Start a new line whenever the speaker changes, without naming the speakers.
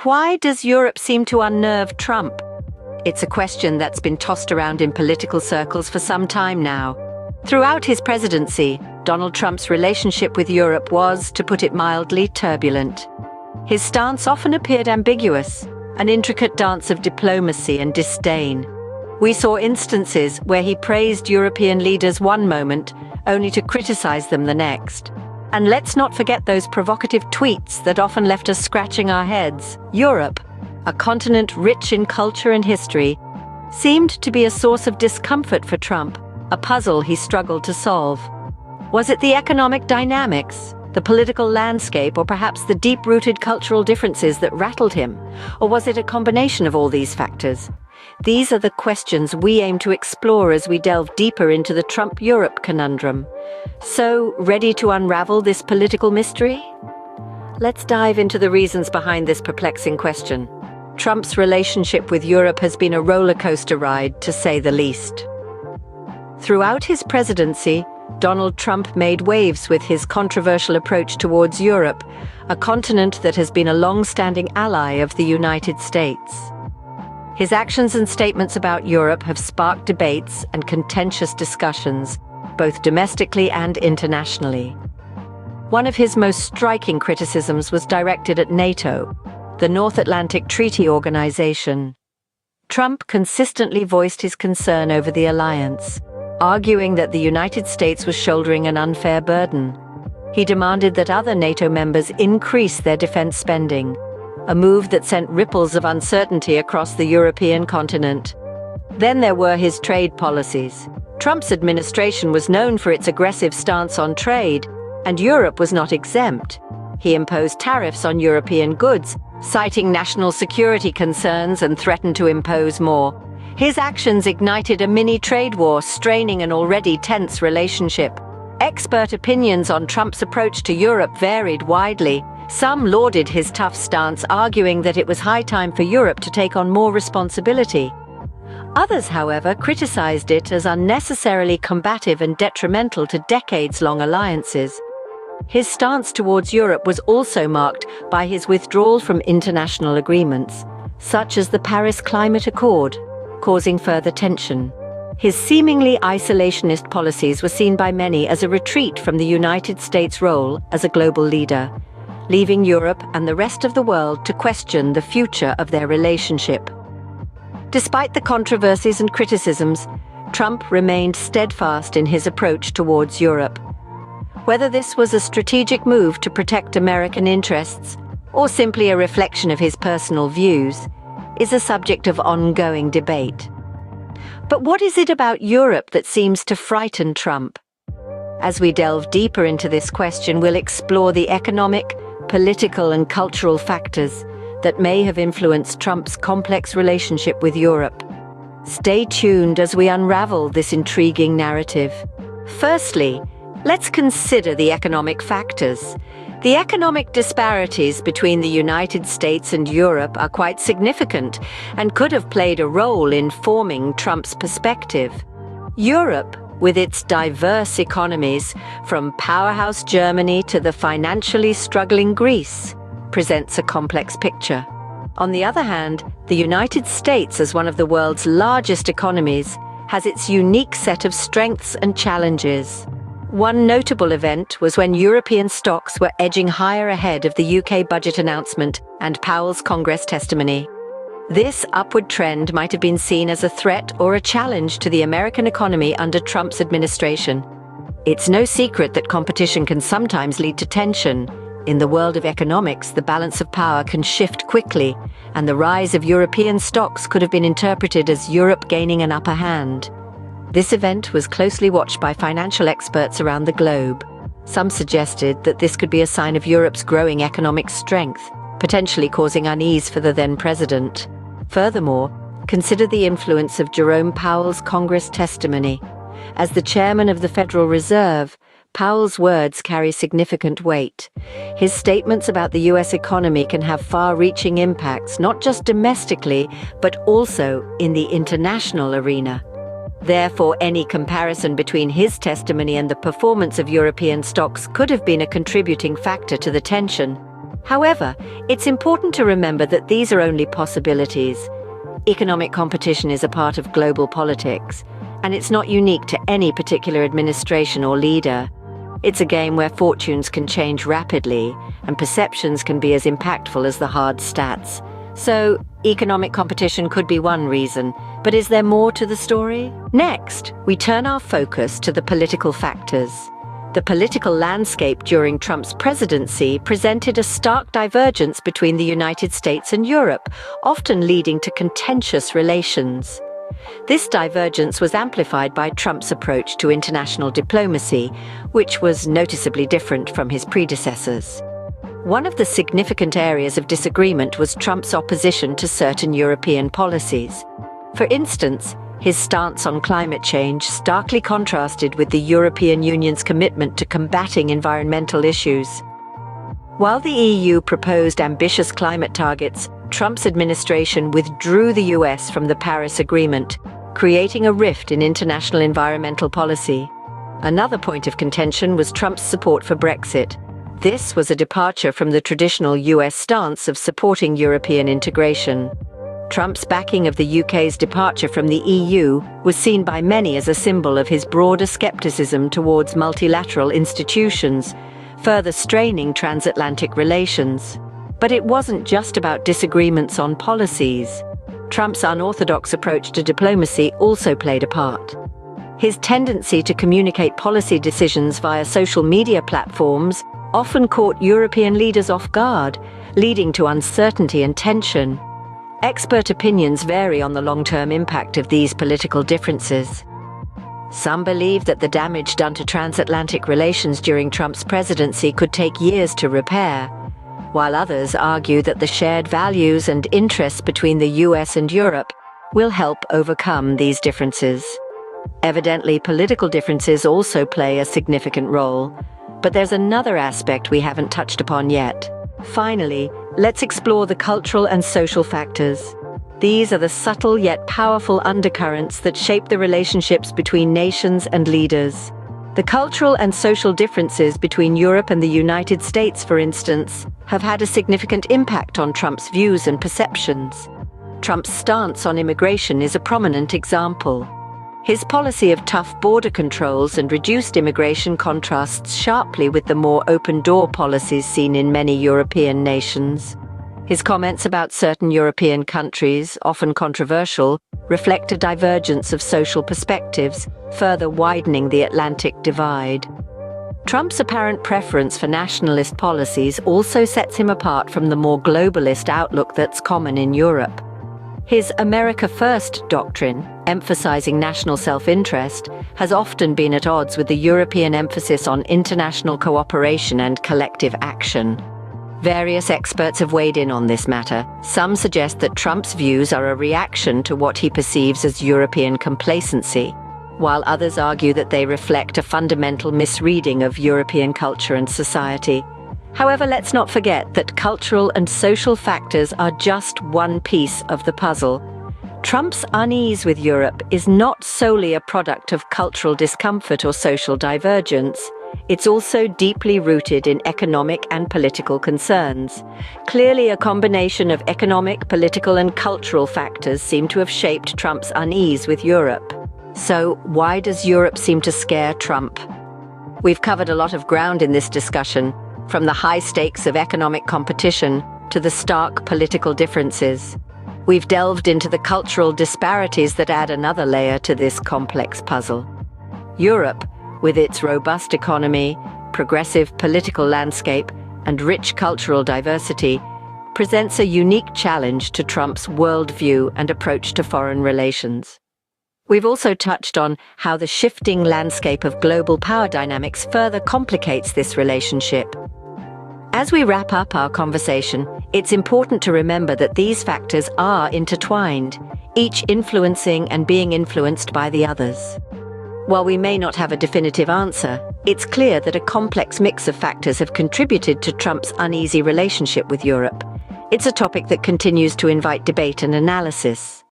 Why does Europe seem to unnerve Trump? It's a question that's been tossed around in political circles for some time now. Throughout his presidency, Donald Trump's relationship with Europe was, to put it mildly, turbulent. His stance often appeared ambiguous, an intricate dance of diplomacy and disdain. We saw instances where he praised European leaders one moment, only to criticize them the next. And let's not forget those provocative tweets that often left us scratching our heads. Europe, a continent rich in culture and history, seemed to be a source of discomfort for Trump, a puzzle he struggled to solve. Was it the economic dynamics, the political landscape, or perhaps the deep-rooted cultural differences that rattled him? Or was it a combination of all these factors? These are the questions we aim to explore as we delve deeper into the Trump-Europe conundrum. So, ready to unravel this political mystery? Let's dive into the reasons behind this perplexing question. Trump's relationship with Europe has been a roller coaster ride, to say the least. Throughout his presidency, Donald Trump made waves with his controversial approach towards Europe, a continent that has been a long-standing ally of the United States. His actions and statements about Europe have sparked debates and contentious discussions, both domestically and internationally. One of his most striking criticisms was directed at NATO, the North Atlantic Treaty Organization. Trump consistently voiced his concern over the alliance, arguing that the United States was shouldering an unfair burden. He demanded that other NATO members increase their defense spending, a move that sent ripples of uncertainty across the European continent. Then there were his trade policies. Trump's administration was known for its aggressive stance on trade, and Europe was not exempt. He imposed tariffs on European goods, citing national security concerns, and threatened to impose more. His actions ignited a mini trade war, straining an already tense relationship. Expert opinions on Trump's approach to Europe varied widely. Some lauded his tough stance, arguing that it was high time for Europe to take on more responsibility. Others, however, criticized it as unnecessarily combative and detrimental to decades-long alliances. His stance towards Europe was also marked by his withdrawal from international agreements, such as the Paris Climate Accord, causing further tension. His seemingly isolationist policies were seen by many as a retreat from the United States' role as a global leader, leaving Europe and the rest of the world to question the future of their relationship. Despite the controversies and criticisms, Trump remained steadfast in his approach towards Europe. Whether this was a strategic move to protect American interests, or simply a reflection of his personal views, is a subject of ongoing debate. But what is it about Europe that seems to frighten Trump? As we delve deeper into this question, we'll explore the economic, political, and cultural factors that may have influenced Trump's complex relationship with Europe. Stay tuned as we unravel this intriguing narrative. Firstly, let's consider the economic factors. The economic disparities between the United States and Europe are quite significant and could have played a role in forming Trump's perspective. Europe, with its diverse economies, from powerhouse Germany to the financially struggling Greece, presents a complex picture. On the other hand, the United States, as one of the world's largest economies, has its unique set of strengths and challenges. One notable event was when European stocks were edging higher ahead of the UK budget announcement and Powell's Congress testimony. This upward trend might have been seen as a threat or a challenge to the American economy under Trump's administration. It's no secret that competition can sometimes lead to tension. In the world of economics, the balance of power can shift quickly, and the rise of European stocks could have been interpreted as Europe gaining an upper hand. This event was closely watched by financial experts around the globe. Some suggested that this could be a sign of Europe's growing economic strength, potentially causing unease for the then president. Furthermore, consider the influence of Jerome Powell's Congress testimony. As the chairman of the Federal Reserve, Powell's words carry significant weight. His statements about the US economy can have far-reaching impacts, not just domestically, but also in the international arena. Therefore, any comparison between his testimony and the performance of European stocks could have been a contributing factor to the tension. However, it's important to remember that these are only possibilities. Economic competition is a part of global politics, and it's not unique to any particular administration or leader. It's a game where fortunes can change rapidly, and perceptions can be as impactful as the hard stats. So, economic competition could be one reason, but is there more to the story? Next, we turn our focus to the political factors. The political landscape during Trump's presidency presented a stark divergence between the United States and Europe, often leading to contentious relations. This divergence was amplified by Trump's approach to international diplomacy, which was noticeably different from his predecessors. One of the significant areas of disagreement was Trump's opposition to certain European policies. For instance, his stance on climate change starkly contrasted with the European Union's commitment to combating environmental issues. While the EU proposed ambitious climate targets, Trump's administration withdrew the US from the Paris Agreement, creating a rift in international environmental policy. Another point of contention was Trump's support for Brexit. This was a departure from the traditional US stance of supporting European integration. Trump's backing of the UK's departure from the EU was seen by many as a symbol of his broader skepticism towards multilateral institutions, further straining transatlantic relations. But it wasn't just about disagreements on policies. Trump's unorthodox approach to diplomacy also played a part. His tendency to communicate policy decisions via social media platforms often caught European leaders off guard, leading to uncertainty and tension. Expert opinions vary on the long-term impact of these political differences. Some believe that the damage done to transatlantic relations during Trump's presidency could take years to repair, while others argue that the shared values and interests between the US and Europe will help overcome these differences. Evidently, political differences also play a significant role, but there's another aspect we haven't touched upon yet. Finally, let's explore the cultural and social factors. These are the subtle yet powerful undercurrents that shape the relationships between nations and leaders. The cultural and social differences between Europe and the United States, for instance, have had a significant impact on Trump's views and perceptions. Trump's stance on immigration is a prominent example. His policy of tough border controls and reduced immigration contrasts sharply with the more open-door policies seen in many European nations. His comments about certain European countries, often controversial, reflect a divergence of social perspectives, further widening the Atlantic divide. Trump's apparent preference for nationalist policies also sets him apart from the more globalist outlook that's common in Europe. His America First doctrine, emphasizing national self-interest, has often been at odds with the European emphasis on international cooperation and collective action. Various experts have weighed in on this matter. Some suggest that Trump's views are a reaction to what he perceives as European complacency, while others argue that they reflect a fundamental misreading of European culture and society. However, let's not forget that cultural and social factors are just one piece of the puzzle. Trump's unease with Europe is not solely a product of cultural discomfort or social divergence. It's also deeply rooted in economic and political concerns. Clearly, a combination of economic, political, and cultural factors seem to have shaped Trump's unease with Europe. So, why does Europe seem to scare Trump? We've covered a lot of ground in this discussion, from the high stakes of economic competition to the stark political differences. We've delved into the cultural disparities that add another layer to this complex puzzle. Europe, with its robust economy, progressive political landscape, and rich cultural diversity, presents a unique challenge to Trump's worldview and approach to foreign relations. We've also touched on how the shifting landscape of global power dynamics further complicates this relationship. As we wrap up our conversation, it's important to remember that these factors are intertwined, each influencing and being influenced by the others. While we may not have a definitive answer, it's clear that a complex mix of factors have contributed to Trump's uneasy relationship with Europe. It's a topic that continues to invite debate and analysis.